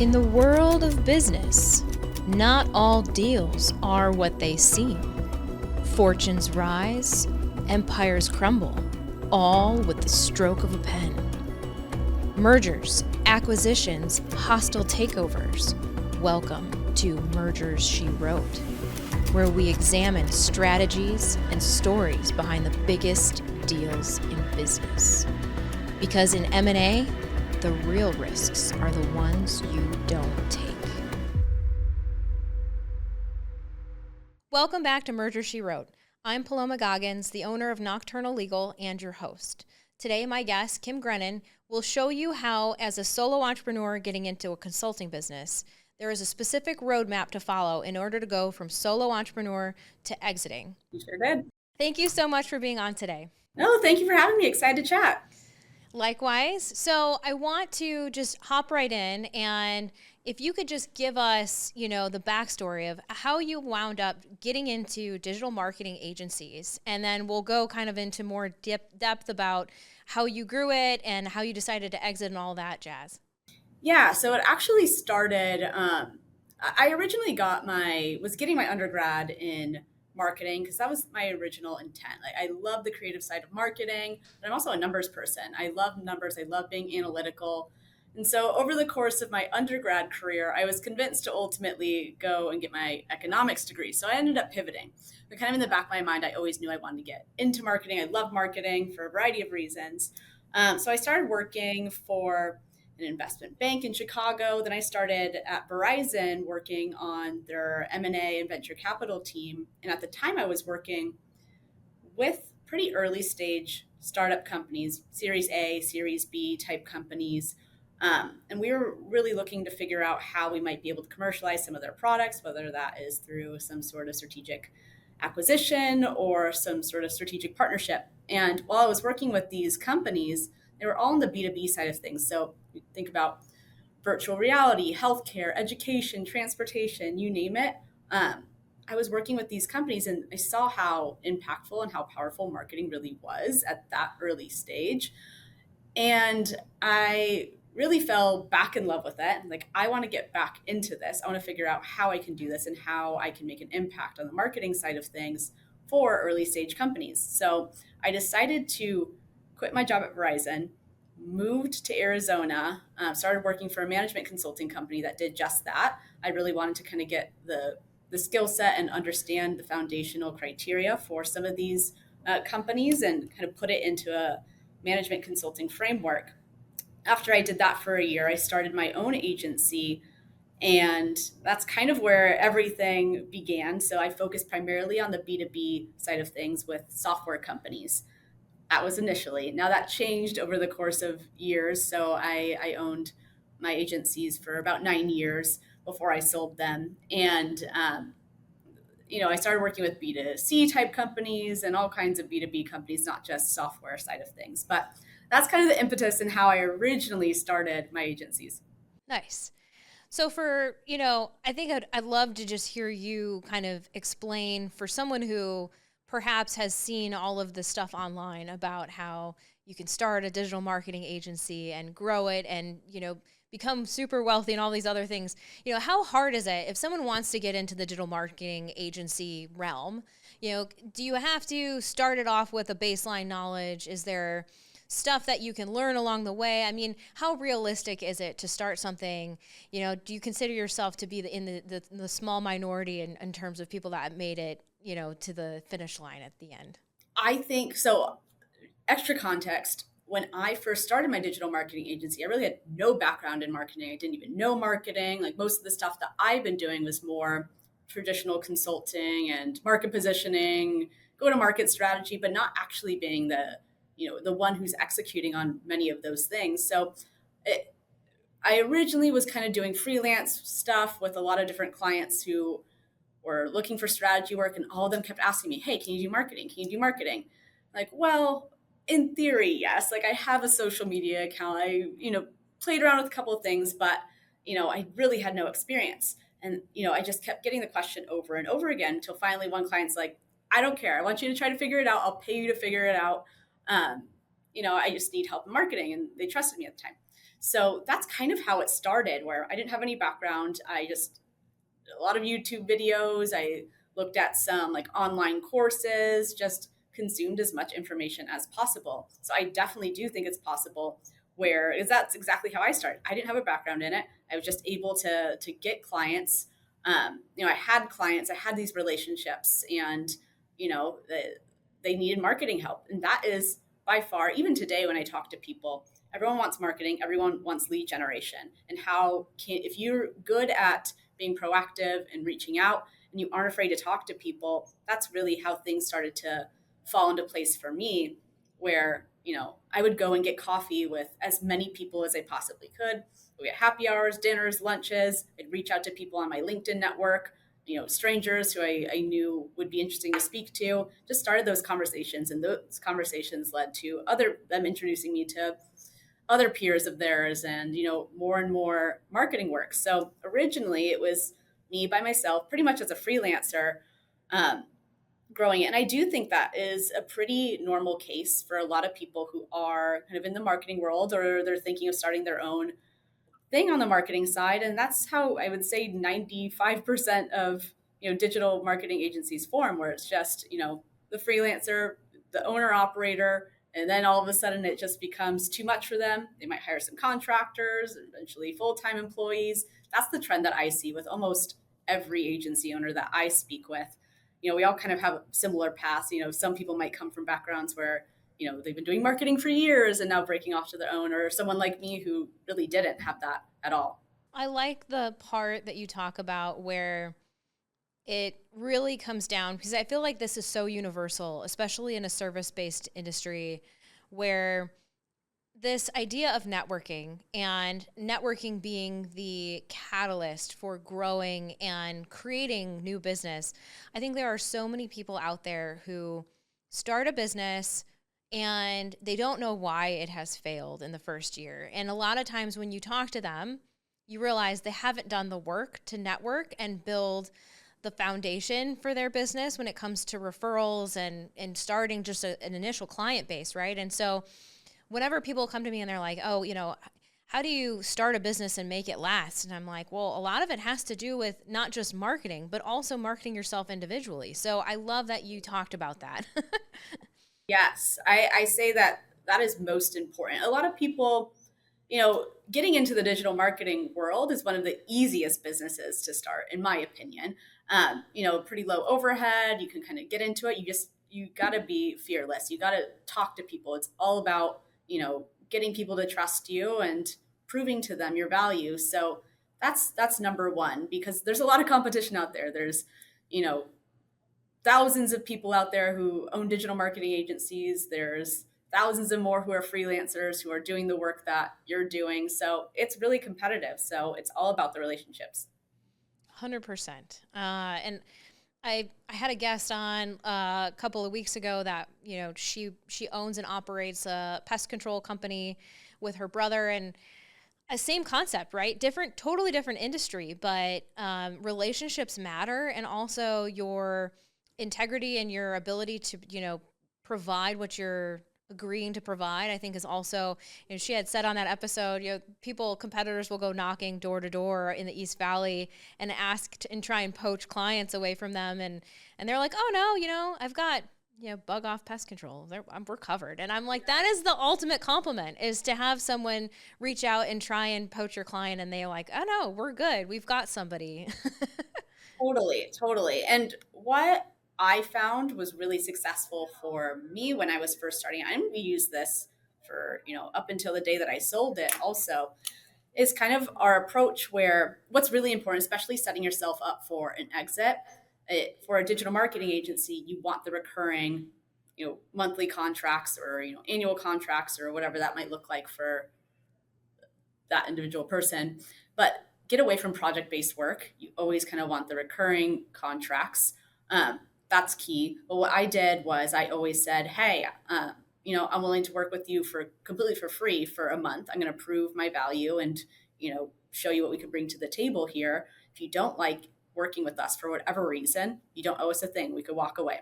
In the world of business, not all deals are what they seem. Fortunes rise, empires crumble, all with the stroke of a pen. Mergers, acquisitions, hostile takeovers. Welcome to Mergers She Wrote, where we examine strategies and stories behind the biggest deals in business. Because in M&A, the real risks are the ones you don't take. Welcome back to Merger She Wrote. I'm Paloma Goggins, the owner of Nocturnal Legal and your host. Today, my guest, Kim Grennan, will show you how, as a solo entrepreneur getting into a consulting business, there is a specific roadmap to follow in order to go from solo entrepreneur to exiting. You sure did. Thank you so much for being on today. No, thank you for having me. Excited to chat. Likewise. So I want to just hop right in, and if you could just give us, the backstory of how you wound up getting into digital marketing agencies, and then we'll go kind of into more depth about how you grew it and how you decided to exit and all that jazz. Yeah, so it actually started. I originally was getting my undergrad in marketing because that was my original intent. Like, I love the creative side of marketing, but I'm also a numbers person. I love numbers. I love being analytical. And so over the course of my undergrad career, I was convinced to ultimately go and get my economics degree. So I ended up pivoting. But kind of in the back of my mind, I always knew I wanted to get into marketing. I love marketing for a variety of reasons. So I started working for an investment bank in Chicago. Then I started at Verizon working on their M&A and venture capital team. And at the time I was working with pretty early stage startup companies, Series A, Series B type companies. And we were really looking to figure out how we might be able to commercialize some of their products, whether that is through some sort of strategic acquisition or some sort of strategic partnership. And while I was working with these companies, they were all on the B2B side of things. So think about virtual reality, healthcare, education, transportation, you name it. I was working with these companies and I saw how impactful and how powerful marketing really was at that early stage. And I really fell back in love with it. Like, I want to get back into this. I want to figure out how I can do this and how I can make an impact on the marketing side of things for early stage companies. So I decided to quit my job at Verizon, moved to Arizona, started working for a management consulting company that did just that. I really wanted to kind of get the skill set and understand the foundational criteria for some of these companies and kind of put it into a management consulting framework. After I did that for a year, I started my own agency, and that's kind of where everything began. So I focused primarily on the B2B side of things with software companies. That was initially. Now that changed over the course of years. So I owned my agencies for about 9 years before I sold them. And I started working with B2C type companies and all kinds of B2B companies, not just software side of things. But that's kind of the impetus and how I originally started my agencies. Nice. So I think I'd love to just hear you kind of explain for someone who perhaps has seen all of the stuff online about how you can start a digital marketing agency and grow it and, become super wealthy and all these other things. How hard is it if someone wants to get into the digital marketing agency realm? Do you have to start it off with a baseline knowledge? Is there stuff that you can learn along the way? I mean, how realistic is it to start something? Do you consider yourself to be in the small minority in terms of people that made it, to the finish line at the end? I think so. Extra context. When I first started my digital marketing agency, I really had no background in marketing. I didn't even know marketing. Like, most of the stuff that I've been doing was more traditional consulting and market positioning, go to market strategy, but not actually being the one who's executing on many of those things. So I originally was kind of doing freelance stuff with a lot of different clients who were looking for strategy work, and all of them kept asking me, "Hey, can you do marketing? Can you do marketing?" Like, well, in theory, yes. Like, I have a social media account. I played around with a couple of things, but I really had no experience. And I just kept getting the question over and over again until finally one client's like, "I don't care. I want you to try to figure it out. I'll pay you to figure it out. I just need help in marketing." And they trusted me at the time. So that's kind of how it started, where I didn't have any background. I just did a lot of YouTube videos. I looked at some like online courses, just consumed as much information as possible. So I definitely do think it's possible where is that's exactly how I started. I didn't have a background in it. I was just able to get clients. I had clients, I had these relationships, and they needed marketing help, and that is by far, even today when I talk to people, everyone wants marketing, everyone wants lead generation, and if you're good at being proactive and reaching out and you aren't afraid to talk to people, that's really how things started to fall into place for me, where I would go and get coffee with as many people as I possibly could. We had happy hours, dinners, lunches. I'd reach out to people on my LinkedIn network, strangers who I knew would be interesting to speak to. Just started those conversations, and those conversations led to them introducing me to other peers of theirs, and more and more marketing work. So originally it was me by myself, pretty much as a freelancer, um, growing it. And I do think that is a pretty normal case for a lot of people who are kind of in the marketing world, or they're thinking of starting their own thing on the marketing side. And that's how I would say 95% of digital marketing agencies form, where it's just the freelancer, the owner operator, and then all of a sudden it just becomes too much for them. They might hire some contractors, eventually full-time employees. That's the trend that I see with almost every agency owner that I speak with. We all kind of have similar paths. Some people might come from backgrounds where they've been doing marketing for years and now breaking off to their own, or someone like me who really didn't have that at all. I like the part that you talk about where it really comes down, because I feel like this is so universal, especially in a service based industry, where this idea of networking and networking being the catalyst for growing and creating new business. I think there are so many people out there who start a business and they don't know why it has failed in the first year. And a lot of times when you talk to them, you realize they haven't done the work to network and build the foundation for their business when it comes to referrals and starting just an initial client base, right? And so whenever people come to me and they're like, oh, how do you start a business and make it last? And I'm like, well, a lot of it has to do with not just marketing, but also marketing yourself individually. So I love that you talked about that. Yes, I say that is most important. A lot of people, getting into the digital marketing world is one of the easiest businesses to start, in my opinion. Pretty low overhead. You can kind of get into it. You got to be fearless. You got to talk to people. It's all about, getting people to trust you and proving to them your value. So that's number one, because there's a lot of competition out there. There's, you know, thousands of people out there who own digital marketing agencies. There's thousands and more who are freelancers who are doing the work that you're doing. So it's really competitive. So it's all about the relationships. 100%. And I had a guest on a couple of weeks ago that she owns and operates a pest control company with her brother, and a same concept, right? Totally different industry, but relationships matter, and also your integrity and your ability to provide what you're agreeing to provide, I think is also, she had said on that episode, competitors will go knocking door to door in the East Valley and and try and poach clients away from them. And they're like, oh no, I've got, bug off pest control. We're covered. And I'm like, that is the ultimate compliment, is to have someone reach out and try and poach your client. And they're like, oh no, we're good. We've got somebody. Totally, totally. And what I found was really successful for me when I was first starting, and we used this for, up until the day that I sold it also, is kind of our approach, where what's really important, especially setting yourself up for an exit. For a digital marketing agency, you want the recurring, monthly contracts, or, annual contracts, or whatever that might look like for that individual person. But get away from project based work. You always kind of want the recurring contracts. That's key. But what I did was I always said, hey, I'm willing to work with you for completely for free for a month. I'm going to prove my value and, show you what we can bring to the table here. If you don't like working with us for whatever reason, you don't owe us a thing. We could walk away.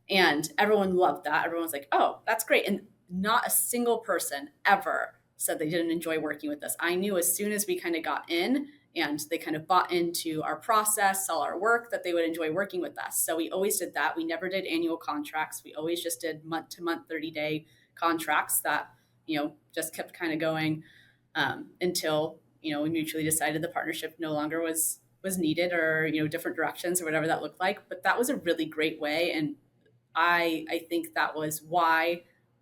And everyone loved that. Everyone was like, oh, that's great. And not a single person ever said they didn't enjoy working with us. I knew as soon as we kind of got in and they kind of bought into our process, saw our work, that they would enjoy working with us. So we always did that. We never did annual contracts. We always just did month to month, 30-day contracts that, just kept kind of going until, we mutually decided the partnership no longer was needed, or, different directions or whatever that looked like. But that was a really great way. And I think that was why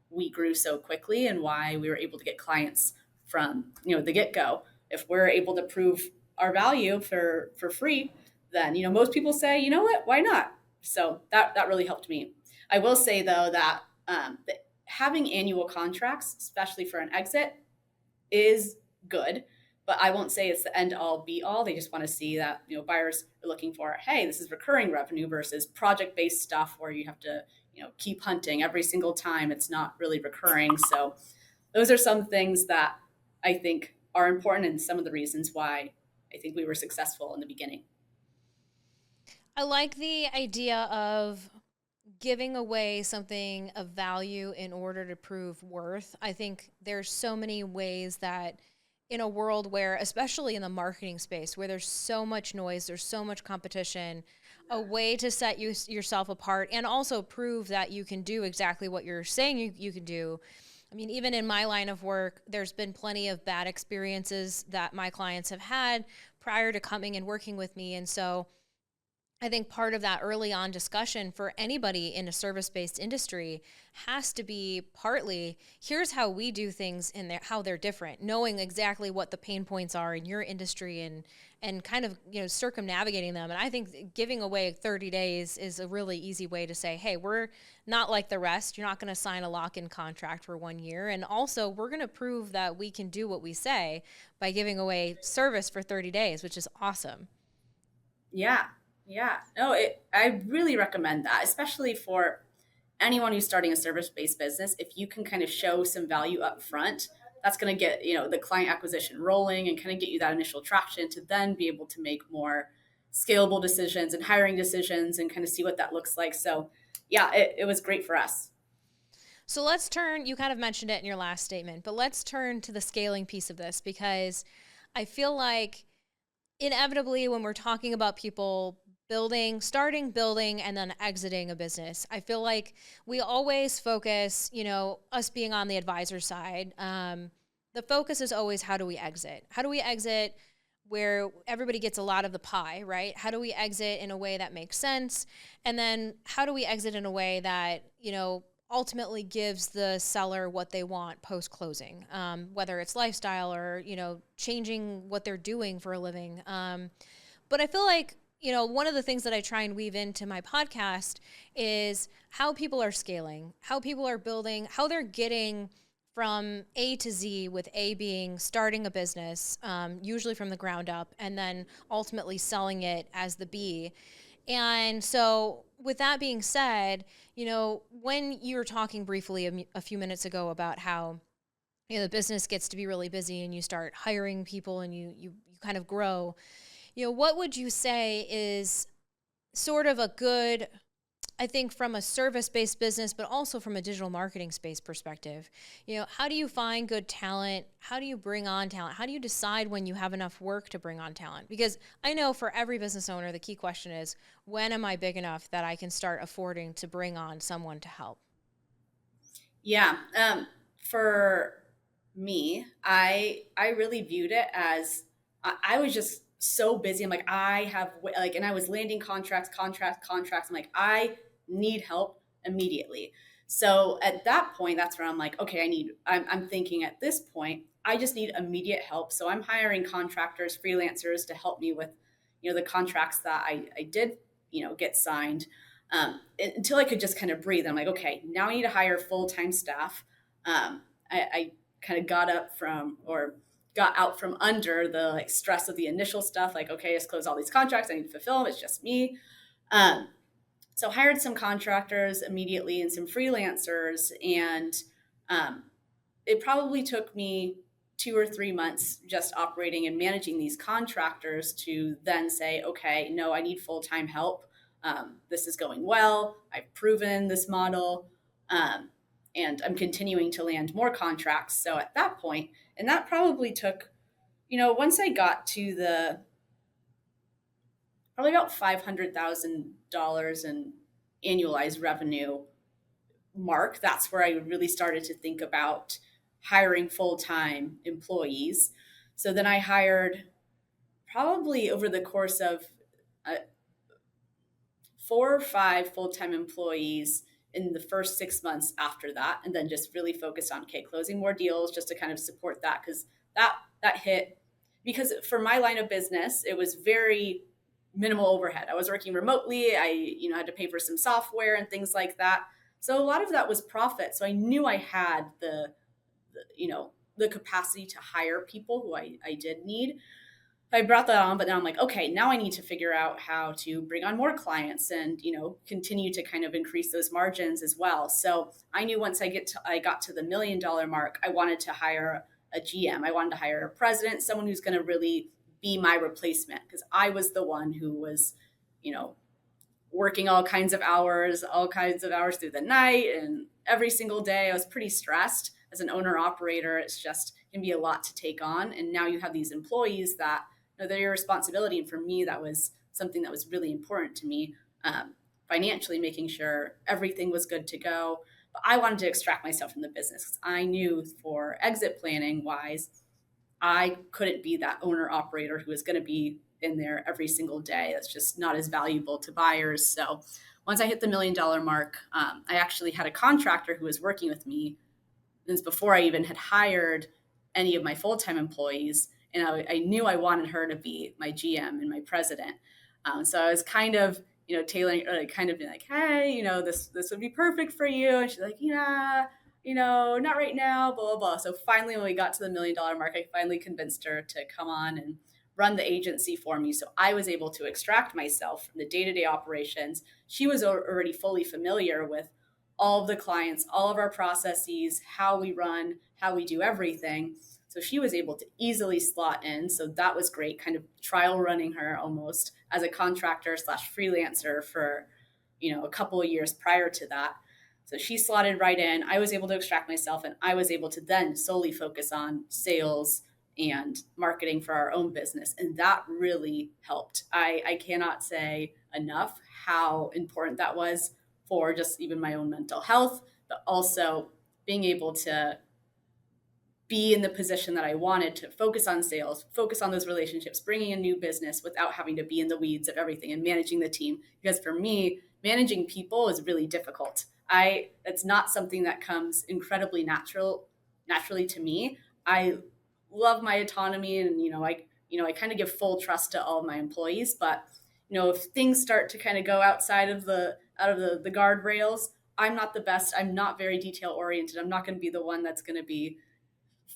we grew so quickly and why we were able to get clients from, the get-go. If we're able to prove our value for free, then, most people say, you know what, why not? So that really helped me. I will say though that having annual contracts, especially for an exit, is good, but I won't say it's the end all be all. They just want to see that, buyers are looking for, hey, this is recurring revenue versus project based stuff where you have to, keep hunting every single time. It's not really recurring. So those are some things that I think are important, and some of the reasons why I think we were successful in the beginning. I like the idea of giving away something of value in order to prove worth. I think there's so many ways that in a world where, especially in the marketing space, where there's so much noise, there's so much competition, a way to set yourself apart and also prove that you can do exactly what you're saying you can do. I mean, even in my line of work, there's been plenty of bad experiences that my clients have had prior to coming and working with me. And so I think part of that early on discussion for anybody in a service-based industry has to be partly, here's how we do things in there, how they're different, knowing exactly what the pain points are in your industry and kind of, circumnavigating them. And I think giving away 30 days is a really easy way to say, hey, we're not like the rest. You're not going to sign a lock-in contract for 1 year. And also we're going to prove that we can do what we say by giving away service for 30 days, which is awesome. Yeah. Yeah. No, I really recommend that, especially for anyone who's starting a service-based business. If you can kind of show some value up front, that's going to get, the client acquisition rolling and kind of get you that initial traction to then be able to make more scalable decisions and hiring decisions and kind of see what that looks like. So yeah, it was great for us. So let's turn, you kind of mentioned it in your last statement, but let's turn to the scaling piece of this, because I feel like inevitably when we're talking about people starting building and then exiting a business, I feel like we always focus, us being on the advisor side, the focus is always, how do we exit? How do we exit where everybody gets a lot of the pie, right? How do we exit in a way that makes sense? And then how do we exit in a way that, ultimately gives the seller what they want post closing, whether it's lifestyle or, changing what they're doing for a living. But I feel like, one of the things that I try and weave into my podcast is how people are scaling, how people are building, how they're getting from A to Z, with A being starting a business, usually from the ground up, and then ultimately selling it as the B. And so, with that being said, when you were talking briefly a few minutes ago about how, the business gets to be really busy and you start hiring people and you kind of grow, what would you say is sort of a good, I think, from a service-based business, but also from a digital marketing space perspective, how do you find good talent? How do you bring on talent? How do you decide when you have enough work to bring on talent? Because I know for every business owner, the key question is, when am I big enough that I can start affording to bring on someone to help? Yeah. For me, I really viewed it as I was just so busy. I'm like, and I was landing contracts. I'm like, I need help immediately. So at that point, that's where I'm like, okay, I'm thinking at this point, I just need immediate help. So I'm hiring contractors, freelancers to help me with, the contracts that I did, get signed, until I could just kind of breathe. I'm like, okay, now I need to hire full-time staff. I kind of got out from under the stress of the initial stuff. Like, okay, let's close all these contracts. I need to fulfill them. It's just me. Um, so hired some contractors immediately and some freelancers, and um, it probably took me 2 or 3 months just operating and managing these contractors to then say, okay, no, I need full-time help. This is going well. I've proven this model. And I'm continuing to land more contracts. So at that point, And that probably took, once I got to the probably about $500,000 in annualized revenue mark, that's where I really started to think about hiring full time employees. So then I hired probably over the course of uh, 4 or 5 full time employees in the first 6 months after that, and then just really focused on closing more deals just to kind of support that because that hit because for my line of business it was very minimal overhead. I was working remotely. I had to pay for some software and things like that. So a lot of that was profit. So I knew I had the capacity to hire people who I did need. I brought that on, but now I'm like, okay, now I need to figure out how to bring on more clients and continue to kind of increase those margins as well. So I knew once I got to the $1 million mark, I wanted to hire a GM. I wanted to hire a president, someone who's going to really be my replacement because I was the one who was, working all kinds of hours through the night and every single day. I was pretty stressed as an owner operator. It's just can be a lot to take on. And now you have these employees that they're your responsibility. And for me, that was something that was really important to me, financially, making sure everything was good to go. But I wanted to extract myself from the business because I knew for exit planning wise, I couldn't be that owner operator who was going to be in there every single day. That's just not as valuable to buyers. So once I hit the $1 million mark, I actually had a contractor who was working with me since before I even had hired any of my full-time employees. And I knew I wanted her to be my GM and my president. So I was kind of, tailoring, or kind of being like, hey, this would be perfect for you. And she's like, yeah, not right now, blah, blah, blah. So finally, when we got to the $1 million mark, I finally convinced her to come on and run the agency for me. So I was able to extract myself from the day-to-day operations. She was already fully familiar with all of the clients, all of our processes, how we run, how we do everything. So she was able to easily slot in. So that was great, kind of trial running her almost as a contractor slash freelancer for, a couple of years prior to that. So she slotted right in. I was able to extract myself and I was able to then solely focus on sales and marketing for our own business. And that really helped. I cannot say enough how important that was for just even my own mental health, but also being able to be in the position that I wanted to focus on sales, focus on those relationships, bringing in new business without having to be in the weeds of everything and managing the team. Because for me, managing people is really difficult. It's not something that comes incredibly naturally to me. I love my autonomy and I kind of give full trust to all of my employees, but if things start to kind of go outside of the guardrails, I'm not the best. I'm not very detail oriented. I'm not going to be the one that's going to be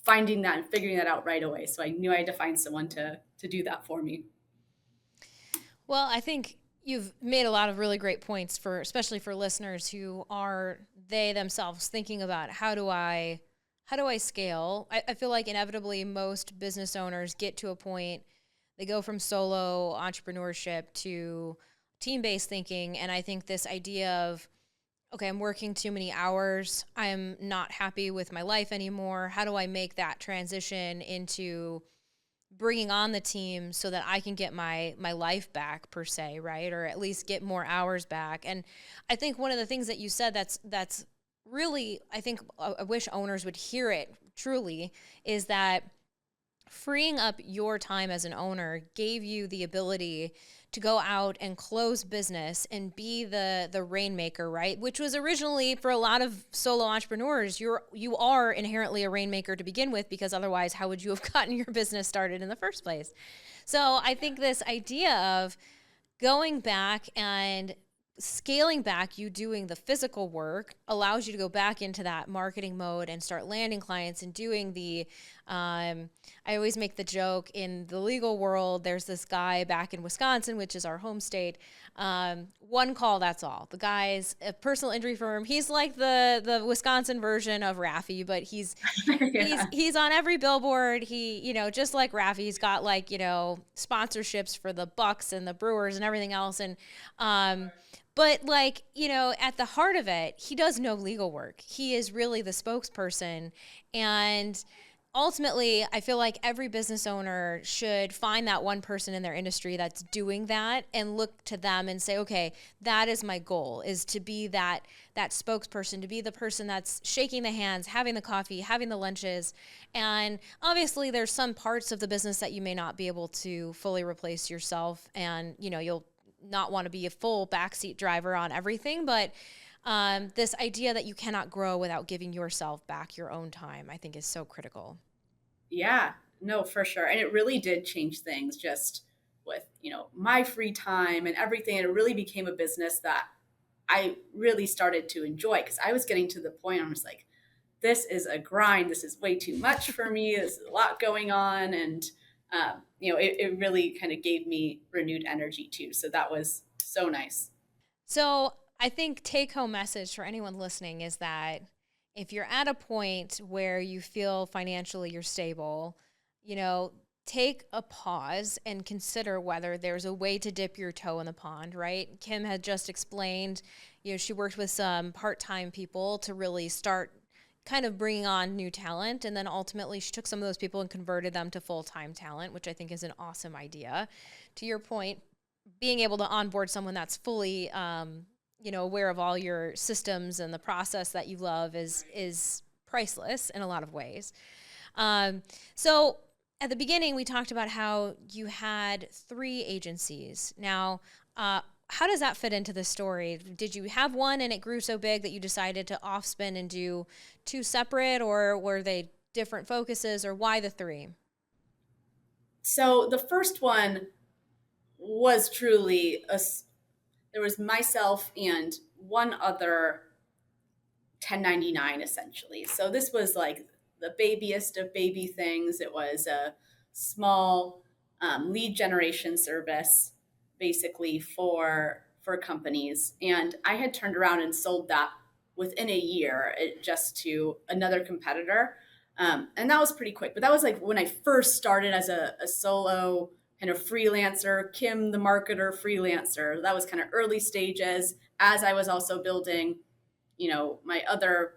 finding that and figuring that out right away. So I knew I had to find someone to do that for me. Well, I think you've made a lot of really great points especially for listeners who are they themselves thinking about how do I scale? I feel like inevitably most business owners get to a point, they go from solo entrepreneurship to team-based thinking. And I think this idea of, okay, I'm working too many hours. I'm not happy with my life anymore. How do I make that transition into bringing on the team so that I can get my life back per se, right? Or at least get more hours back. And I think one of the things that you said that's really, I think I wish owners would hear it truly, is that freeing up your time as an owner gave you the ability to go out and close business and be the rainmaker, right? Which was originally for a lot of solo entrepreneurs, you are inherently a rainmaker to begin with, because otherwise how would you have gotten your business started in the first place? So I think this idea of going back and scaling back, you doing the physical work allows you to go back into that marketing mode and start landing clients and doing the I always make the joke, in the legal world, there's this guy back in Wisconsin, which is our home state. One call, that's all. The guy's a personal injury firm. He's like the Wisconsin version of Raffi, but he's Yeah. he's on every billboard. He, just like Raffi, he's got sponsorships for the Bucks and the Brewers and everything else. And but at the heart of it, he does no legal work. He is really the spokesperson. And ultimately, I feel like every business owner should find that one person in their industry that's doing that and look to them and say, okay, that is my goal, is to be that spokesperson, to be the person that's shaking the hands, having the coffee, having the lunches. And obviously there's some parts of the business that you may not be able to fully replace yourself, and you'll not want to be a full backseat driver on everything, but this idea that you cannot grow without giving yourself back your own time, I think is so critical. Yeah, no, for sure. And it really did change things just with, my free time and everything. And it really became a business that I really started to enjoy, because I was getting to the point I'm just like, this is a grind. This is way too much for me. There's a lot going on. And, it really kind of gave me renewed energy too. So that was so nice. So I think take home message for anyone listening is that if you're at a point where you feel financially you're stable, take a pause and consider whether there's a way to dip your toe in the pond, right? Kim had just explained, she worked with some part-time people to really start kind of bringing on new talent. And then ultimately she took some of those people and converted them to full-time talent, which I think is an awesome idea. To your point, being able to onboard someone that's fully, aware of all your systems and the process that you love is priceless in a lot of ways. So at the beginning, we talked about how you had 3 agencies. Now, how does that fit into the story? Did you have one and it grew so big that you decided to off-spin and do 2 separate, or were they different focuses, or why the 3? So the first one was truly there was myself and one other 1099 essentially. So this was like the babyest of baby things. It was a small lead generation service, basically for companies, and I had turned around and sold that within a year, just to another competitor, and that was pretty quick. But that was like when I first started as a solo kind of freelancer, Kim the marketer freelancer. That was kind of early stages, as I was also building, my other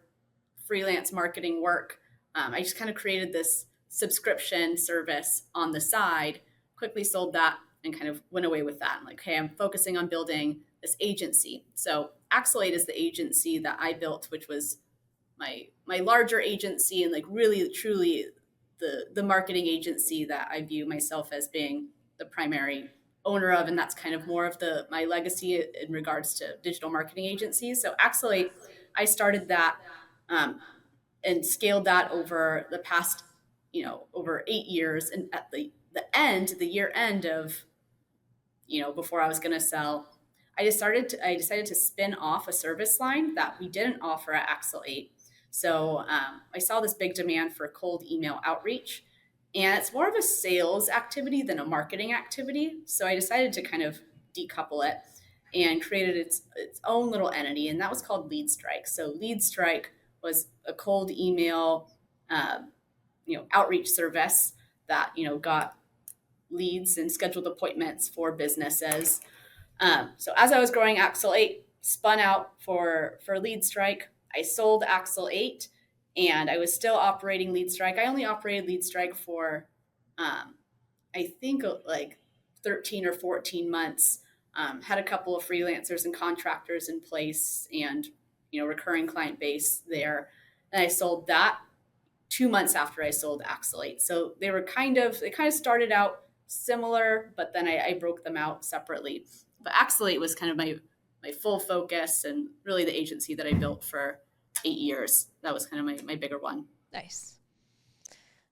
freelance marketing work. I just kind of created this subscription service on the side, quickly sold that, and kind of went away with that. I'm like, hey, I'm focusing on building this agency. So Axelate is the agency that I built, which was my larger agency, and like really truly the marketing agency that I view myself as being the primary owner of. And that's kind of more of my legacy in regards to digital marketing agencies. So Axelate, I started that, and scaled that over the past, over 8 years. And at the year end of, before I was going to sell, I decided to spin off a service line that we didn't offer at Axelate. So I saw this big demand for cold email outreach, and it's more of a sales activity than a marketing activity. So I decided to kind of decouple it and created its own little entity, and that was called Lead Strike. So Lead Strike was a cold email, outreach service that got leads and scheduled appointments for businesses. So as I was growing Axel 8, spun out for Lead Strike. I sold Axel 8, and I was still operating Lead Strike. I only operated Lead Strike for, I think, like 13 or 14 months. Had a couple of freelancers and contractors in place, and recurring client base there. And I sold that 2 months after I sold Axel 8. So they kind of started out similar, but then I broke them out separately. But Axel 8 was kind of my full focus, and really the agency that I built for 8 years. That was kind of my bigger one. Nice.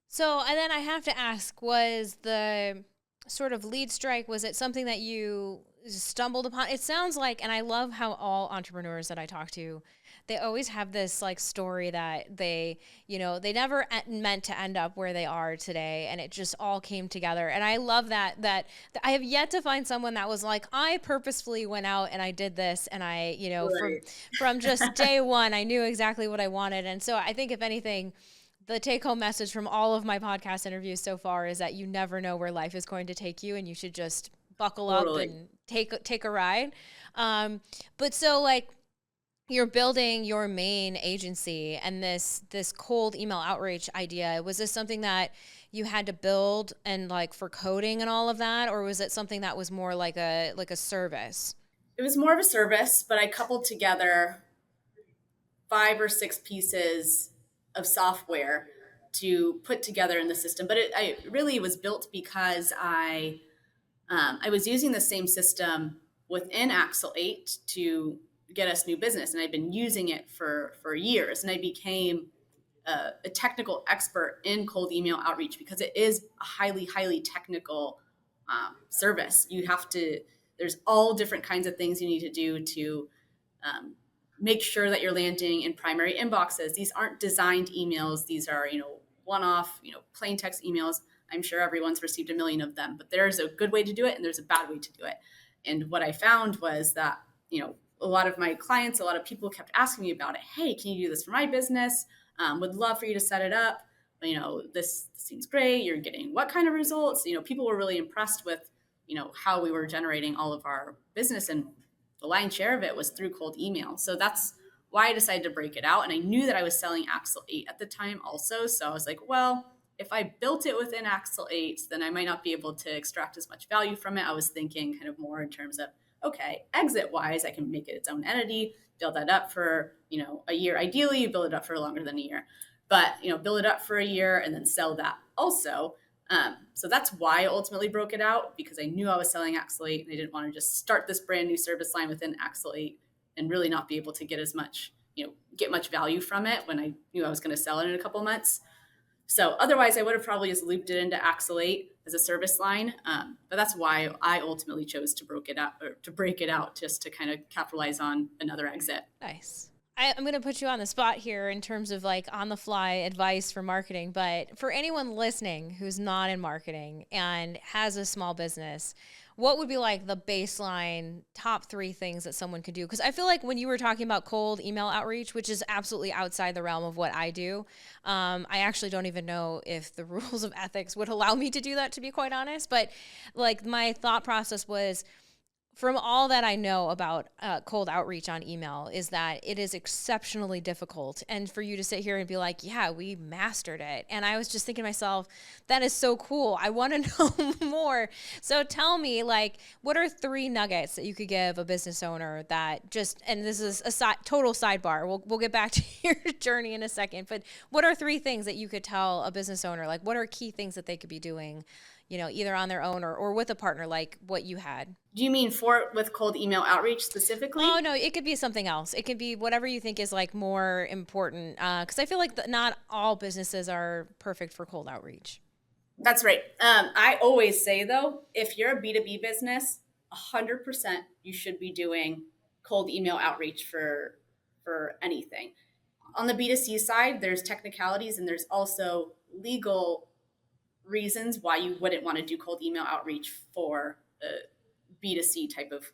So, and then I have to ask, was the sort of Lead Strike, was it something that you stumbled upon? It sounds like, and I love how all entrepreneurs that I talk to, they always have this like story that they never meant to end up where they are today, and it just all came together. And I love that I have yet to find someone that was like, I purposefully went out and I did this, and I, Right. from just day one, I knew exactly what I wanted. And so I think if anything, the take-home message from all of my podcast interviews so far is that you never know where life is going to take you, and you should just buckle up Totally. and take a ride. But so like, you're building your main agency, and this cold email outreach idea, was this something that you had to build and like for coding and all of that, or was it something that was more like a service? It was more of a service, but I coupled together 5 or 6 pieces of software to put together in the system. But I really was built because I was using the same system within Axle 8 to get us new business, and I'd been using it for years, and I became a technical expert in cold email outreach because it is a highly technical service. You have to There's all different kinds of things you need to do to um, make sure that you're landing in primary inboxes. These aren't designed emails. These are, one-off, plain text emails. I'm sure everyone's received a million of them, but there's a good way to do it and there's a bad way to do it. And what I found was that, a lot of my clients, a lot of people kept asking me about it. Hey, can you do this for my business? Would love for you to set it up. This seems great. You're getting what kind of results? People were really impressed with, how we were generating all of our business, and the lion's share of it was through cold email. So that's why I decided to break it out. And I knew that I was selling Axle 8 at the time also. So I was like, well, if I built it within Axle 8, then I might not be able to extract as much value from it. I was thinking kind of more in terms of, okay, exit wise, I can make it its own entity, build that up for, a year. Ideally, you build it up for longer than a year, but, build it up for a year and then sell that also. So that's why I ultimately broke it out, because I knew I was selling Axle 8 and I didn't want to just start this brand new service line within Axle 8 and really not be able to get as much, get much value from it when I knew I was going to sell it in a couple months. So otherwise, I would have probably just looped it into Axle 8 as a service line. But that's why I ultimately chose to break it out, just to kind of capitalize on another exit. Nice. I'm going to put you on the spot here in terms of like on the fly advice for marketing. But for anyone listening who's not in marketing and has a small business, what would be like the baseline top 3 things that someone could do? Because I feel like when you were talking about cold email outreach, which is absolutely outside the realm of what I do, I actually don't even know if the rules of ethics would allow me to do that, to be quite honest. But like my thought process was, from all that I know about cold outreach on email, is that it is exceptionally difficult. And for you to sit here and be like, yeah, we mastered it. And I was just thinking to myself, that is so cool. I want to know more. So tell me, like, what are 3 nuggets that you could give a business owner that just, and this is a total sidebar. We'll get back to your journey in a second. But what are 3 things that you could tell a business owner? Like, what are key things that they could be doing, either on their own or with a partner like what you had? Do you mean with cold email outreach specifically? Oh, no, it could be something else. It could be whatever you think is like more important. Because I feel like not all businesses are perfect for cold outreach. That's right. I always say, though, if you're a B2B business, 100% you should be doing cold email outreach for anything. On the B2C side, there's technicalities and there's also legal reasons why you wouldn't want to do cold email outreach for a B2C type of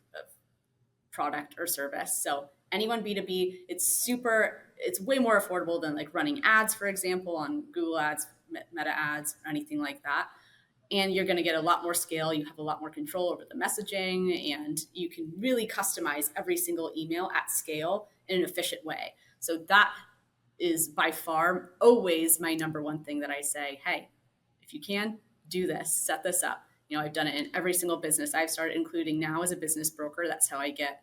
product or service. So anyone B2B, it's way more affordable than like running ads, for example, on Google Ads, Meta Ads, or anything like that. And you're going to get a lot more scale. You have a lot more control over the messaging, and you can really customize every single email at scale in an efficient way. So that is by far always my number one thing that I say, hey, if you can, do this, set this up. I've done it in every single business I've started including now as a business broker. That's how I get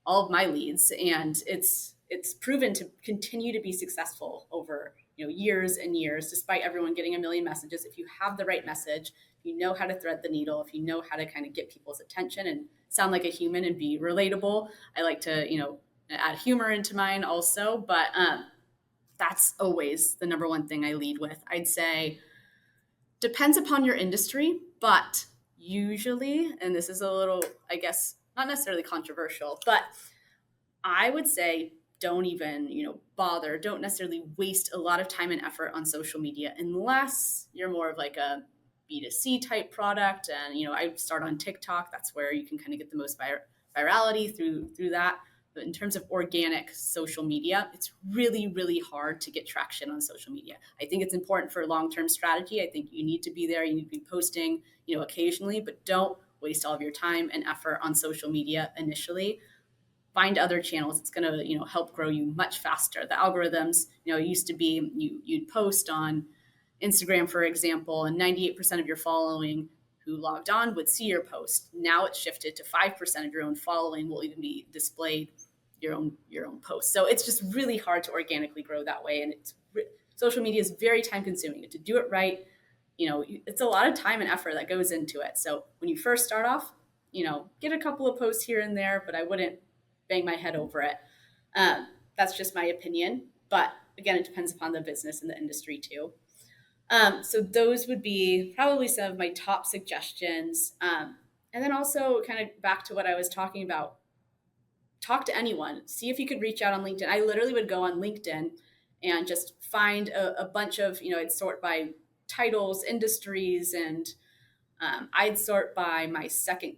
all of my leads. And it's proven to continue to be successful over, years and years, despite everyone getting a million messages. If you have the right message, if you know how to thread the needle, if you know how to kind of get people's attention and sound like a human and be relatable. I like to, add humor into mine also, but that's always the number one thing I lead with. I'd say depends upon your industry, but usually, and this is a little, I guess, not necessarily controversial, but I would say don't even, bother. Don't necessarily waste a lot of time and effort on social media unless you're more of like a B2C type product. And, I start on TikTok. That's where you can kind of get the most virality through that. But in terms of organic social media, it's really hard to get traction on social media. I think it's important for long-term strategy. I think you need to be there. You need to be posting, occasionally, but don't waste all of your time and effort on social media initially. find other channels. It's going to, help grow you much faster. The algorithms, it used to be you'd post on Instagram, for example, and 98% of your following who logged on would see your post. Now it's shifted to 5% of your own following will even be displayed your own post. So it's just really hard to organically grow that way. And social media is very time consuming. To do it right, it's a lot of time and effort that goes into it. So when you first start off, get a couple of posts here and there, but I wouldn't bang my head over it. That's just my opinion. But again, it depends upon the business and the industry too. So those would be probably some of my top suggestions. And then also kind of back to what I was talking about, talk to anyone, see if you could reach out on LinkedIn. I literally would go on LinkedIn and just find a bunch of, I'd sort by titles, industries, and I'd sort by my second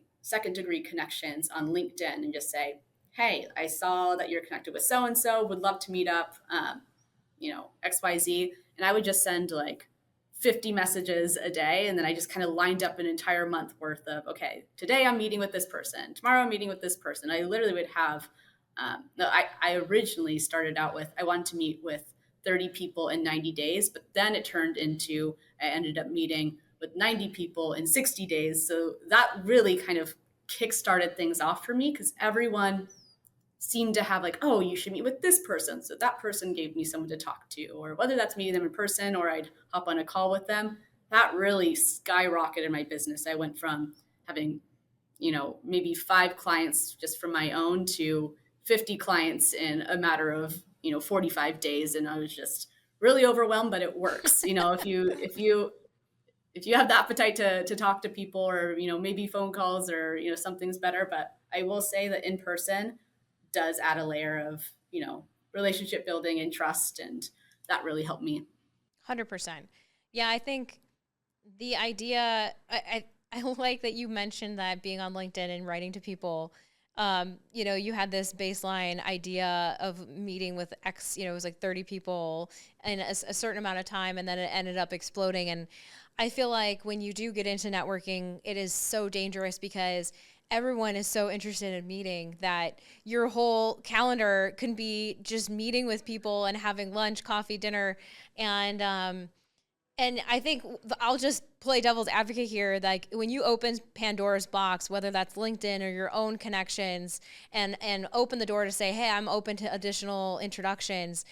degree connections on LinkedIn and just say, hey, I saw that you're connected with so and so, would love to meet up, XYZ. And I would just send like 50 messages a day. And then I just kind of lined up an entire month worth of, okay, today I'm meeting with this person. Tomorrow I'm meeting with this person. I literally would have, I originally started out with, I wanted to meet with 30 people in 90 days, but then it turned into, I ended up meeting with 90 people in 60 days. So that really kind of kickstarted things off for me because everyone seemed to have like, oh, you should meet with this person. So that person gave me someone to talk to, or whether that's meeting them in person or I'd hop on a call with them. That really skyrocketed my business. I went from having, maybe 5 clients just from my own to 50 clients in a matter of, 45 days. And I was just really overwhelmed, but it works. If you have the appetite to talk to people or, maybe phone calls or, something's better. But I will say that in person does add a layer of, relationship building and trust. And that really helped me. 100%. Yeah, I think the idea, I like that you mentioned that being on LinkedIn and writing to people, you had this baseline idea of meeting with X, it was like 30 people in a certain amount of time, and then it ended up exploding. And I feel like when you do get into networking, it is so dangerous because everyone is so interested in meeting that your whole calendar can be just meeting with people and having lunch, coffee, dinner. And I think I'll just play devil's advocate here. Like when you open Pandora's box, whether that's LinkedIn or your own connections, and open the door to say, "Hey, I'm open to additional introductions,"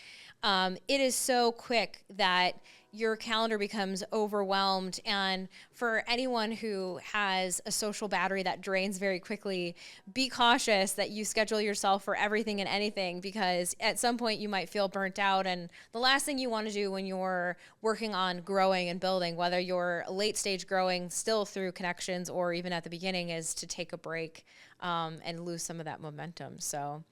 it is so quick that your calendar becomes overwhelmed. And for anyone who has a social battery that drains very quickly, be cautious that you schedule yourself for everything and anything, because at some point you might feel burnt out. And the last thing you want to do when you're working on growing and building, whether you're late stage growing still through connections or even at the beginning, is to take a break and lose some of that momentum. So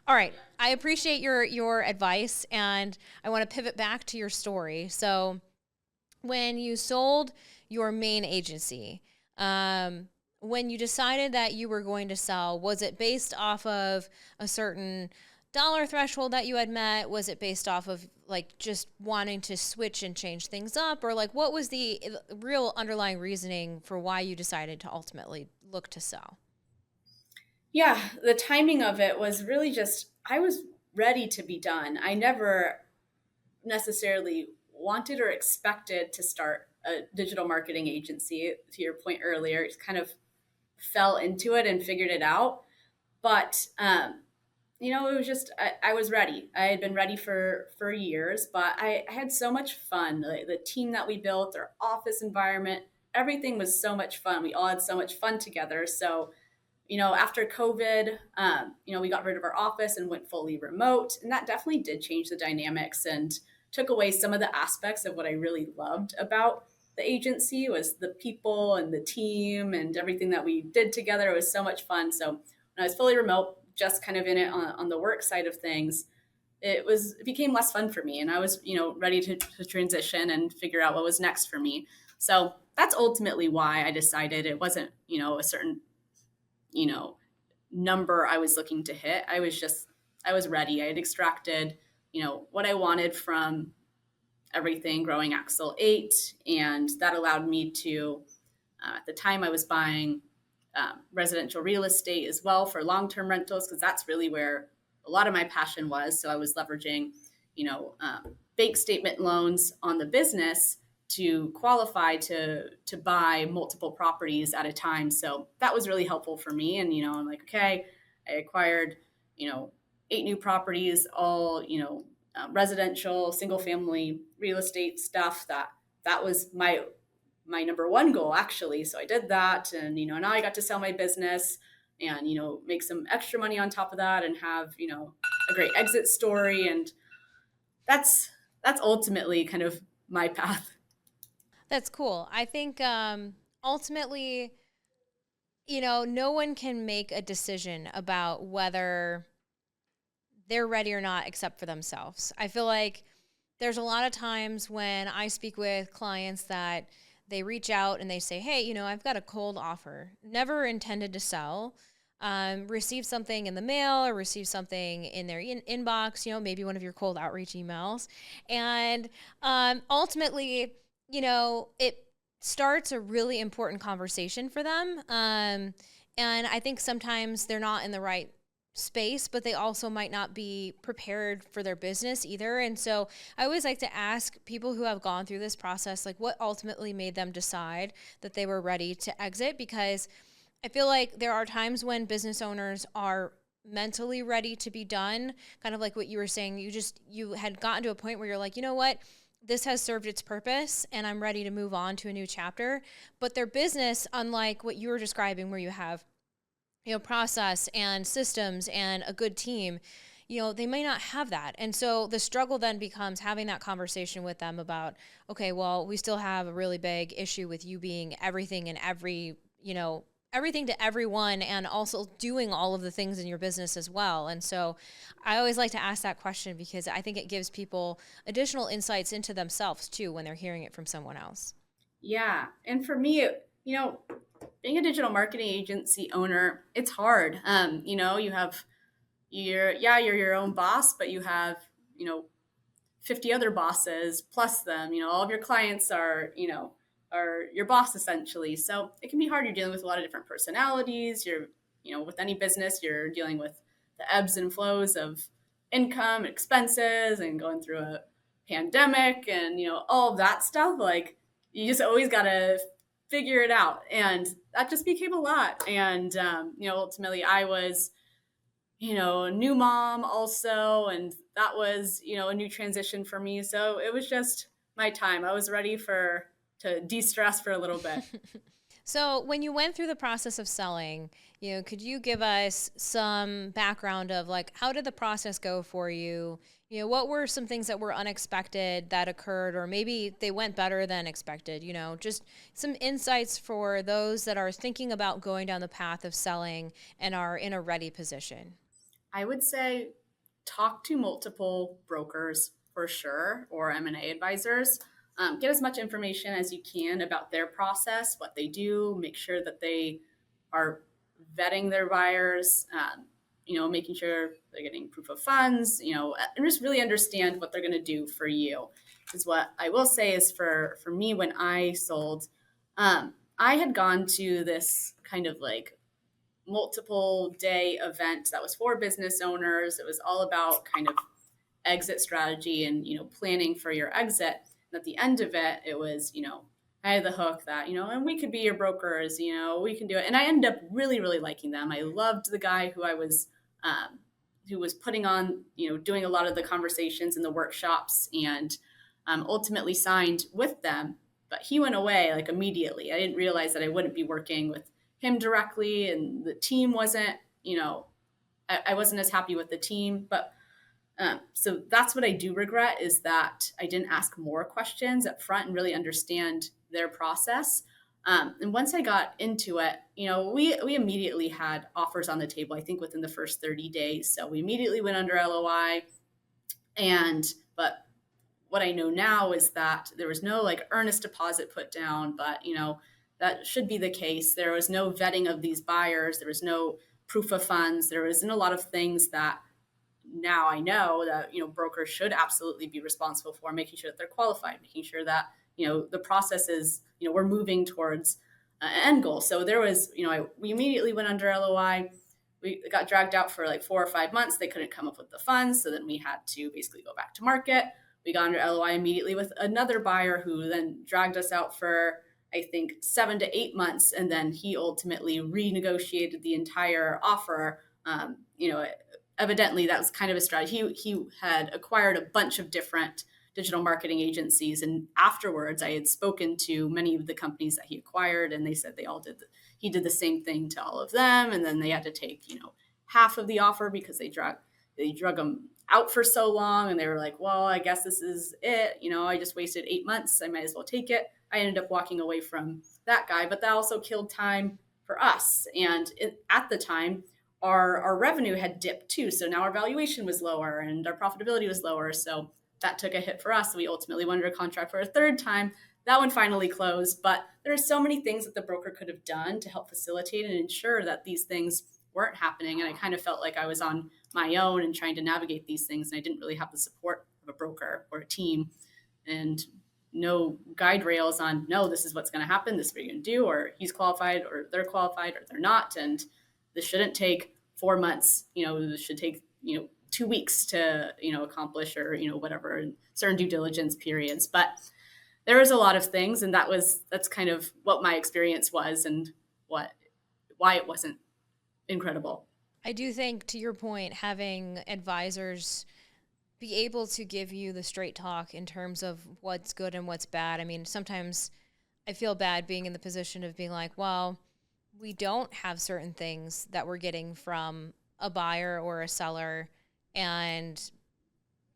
all right. I appreciate your advice, and I want to pivot back to your story. So, when you sold your main agency, when you decided that you were going to sell, was it based off of a certain dollar threshold that you had met? Was it based off of like just wanting to switch and change things up, or like what was the real underlying reasoning for why you decided to ultimately look to sell? Yeah, the timing of it was really just, I was ready to be done. I never necessarily wanted or expected to start a digital marketing agency. To your point earlier, it kind of fell into it and figured it out. But it was just I was ready. I had been ready for years, but I had so much fun. The team that we built, our office environment, everything was so much fun. We all had so much fun together. So after COVID, we got rid of our office and went fully remote. And that definitely did change the dynamics and took away some of the aspects of what I really loved about the agency was the people and the team and everything that we did together. It was so much fun. So when I was fully remote, just kind of in it on the work side of things, it became less fun for me. And I was, ready to transition and figure out what was next for me. So that's ultimately why I decided it wasn't, a certain you know, number I was looking to hit. I was ready. I had extracted, what I wanted from everything growing Axle 8. And that allowed me to, at the time I was buying residential real estate as well for long-term rentals, because that's really where a lot of my passion was. So I was leveraging, bank statement loans on the business to qualify to buy multiple properties at a time. So that was really helpful for me. And I'm like, okay, I acquired, 8 new properties, all residential, single family real estate stuff. That was my number one goal actually. So I did that, and now I got to sell my business and make some extra money on top of that and have a great exit story. And that's that's ultimately kind of my path. That's cool. I think ultimately, no one can make a decision about whether they're ready or not except for themselves. I feel like there's a lot of times when I speak with clients that they reach out and they say, hey, I've got a cold offer, never intended to sell, receive something in the mail or receive something in their inbox, maybe one of your cold outreach emails. And ultimately, it starts a really important conversation for them. And I think sometimes they're not in the right space, but they also might not be prepared for their business either. And so I always like to ask people who have gone through this process, like what ultimately made them decide that they were ready to exit? Because I feel like there are times when business owners are mentally ready to be done, kind of like what you were saying. You had gotten to a point where you're like, you know what? This has served its purpose and I'm ready to move on to a new chapter. But their business, unlike what you were describing, where you have process and systems and a good team, they may not have that. And so the struggle then becomes having that conversation with them about, okay, well, we still have a really big issue with you being everything and everything to everyone and also doing all of the things in your business as well. And so I always like to ask that question because I think it gives people additional insights into themselves too when they're hearing it from someone else. Yeah. And for me, being a digital marketing agency owner, it's hard. You have you're your own boss, but you have, 50 other bosses plus them. All of your clients are your boss essentially. So it can be hard. You're dealing with a lot of different personalities. With any business, you're dealing with the ebbs and flows of income, expenses, and going through a pandemic and, all of that stuff. Like, you just always got to figure it out. And that just became a lot. And, ultimately I was, a new mom also. And that was, a new transition for me. So it was just my time. I was ready to de-stress for a little bit. So, when you went through the process of selling, could you give us some background of like how did the process go for you? What were some things that were unexpected that occurred, or maybe they went better than expected? Just some insights for those that are thinking about going down the path of selling and are in a ready position. I would say talk to multiple brokers for sure, or M&A advisors. Get as much information as you can about their process, what they do, make sure that they are vetting their buyers, making sure they're getting proof of funds, and just really understand what they're going to do for you. Is what I will say is for me when I sold, I had gone to this kind of like multiple day event that was for business owners. It was all about kind of exit strategy and planning for your exit. And at the end of it, it was I had the hook that and we could be your brokers. We can do it. And I ended up really really liking them. I loved the guy who was putting on doing a lot of the conversations and the workshops, and ultimately signed with them. But he went away like immediately. I didn't realize that I wouldn't be working with him directly, and the team wasn't I wasn't as happy with the team. But so that's what I do regret, is that I didn't ask more questions up front and really understand their process. And once I got into it, we immediately had offers on the table. I think within the first 30 days, so we immediately went under LOI. But what I know now is that there was no like earnest deposit put down, but that should be the case. There was no vetting of these buyers. There was no proof of funds. There wasn't a lot of things that now I know that brokers should absolutely be responsible for, making sure that they're qualified, making sure that the process is we're moving towards end goal. So there was, we immediately went under LOI. We got dragged out for like 4 or 5 months. They couldn't come up with the funds. So then we had to basically go back to market. We got under LOI immediately with another buyer who then dragged us out for, I think, 7 to 8 months. And then he ultimately renegotiated the entire offer. Evidently that was kind of a strategy. He had acquired a bunch of different digital marketing agencies. And afterwards, I had spoken to many of the companies that he acquired, and they said he did the same thing to all of them. And then they had to take, half of the offer because they drug them out for so long. And they were like, well, I guess this is it. I just wasted 8 months. I might as well take it. I ended up walking away from that guy, but that also killed time for us. And at the time, our revenue had dipped too. So now our valuation was lower and our profitability was lower. So that took a hit for us. We ultimately went under contract for a third time. That one finally closed. But there are so many things that the broker could have done to help facilitate and ensure that these things weren't happening. And I kind of felt like I was on my own and trying to navigate these things. And I didn't really have the support of a broker or a team, and no guide rails on, no, this is what's going to happen. This is what you're going to do, or he's qualified or they're qualified or they're not. And this shouldn't take 4 months. This should take, 2 weeks to, accomplish, or, whatever, certain due diligence periods. But there was a lot of things. And that's kind of what my experience was, and why it wasn't incredible. I do think, to your point, having advisors be able to give you the straight talk in terms of what's good and what's bad. I mean, sometimes I feel bad being in the position of being like, well, we don't have certain things that we're getting from a buyer or a seller, and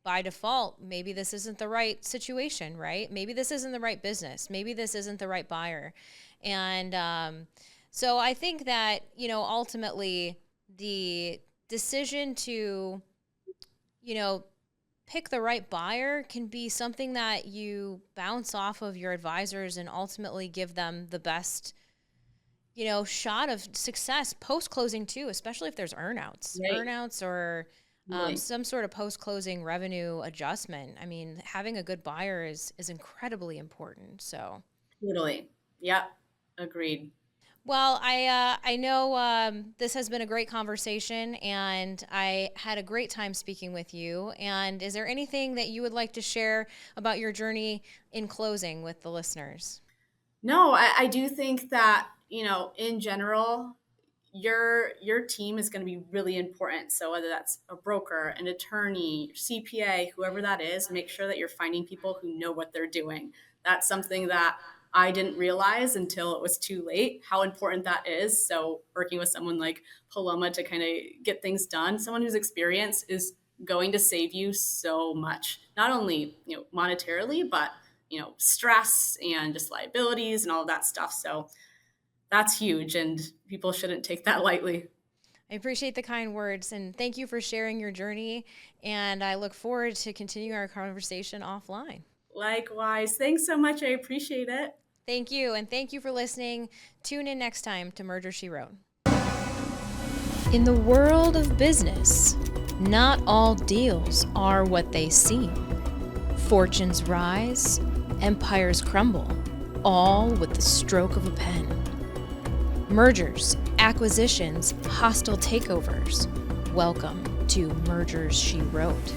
by default, maybe this isn't the right situation, right? Maybe this isn't the right business. Maybe this isn't the right buyer. And so I think that, ultimately the decision to, pick the right buyer can be something that you bounce off of your advisors and ultimately give them the best, shot of success post-closing too, especially if there's earnouts, or some sort of post-closing revenue adjustment. I mean, having a good buyer is incredibly important. So totally. Yeah. Agreed. Well, I know this has been a great conversation, and I had a great time speaking with you. And is there anything that you would like to share about your journey in closing with the listeners? No, I do think that, in general, your team is going to be really important. So whether that's a broker, an attorney, CPA, whoever that is, make sure that you're finding people who know what they're doing. That's something that I didn't realize until it was too late, how important that is. So working with someone like Paloma to kind of get things done, someone who's experienced, is going to save you so much, not only, monetarily, but, stress and just liabilities and all of that stuff. So that's huge, and people shouldn't take that lightly. I appreciate the kind words, and thank you for sharing your journey. And I look forward to continuing our conversation offline. Likewise. Thanks so much. I appreciate it. Thank you. And thank you for listening. Tune in next time to Murder, She Wrote. In the world of business, not all deals are what they seem. Fortunes rise, empires crumble, all with the stroke of a pen. Mergers, acquisitions, hostile takeovers. Welcome to Murders, She Wrote,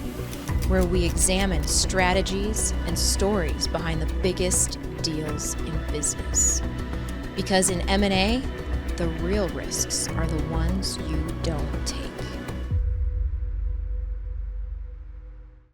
where we examine strategies and stories behind the biggest deals in business. Because in M&A, the real risks are the ones you don't take.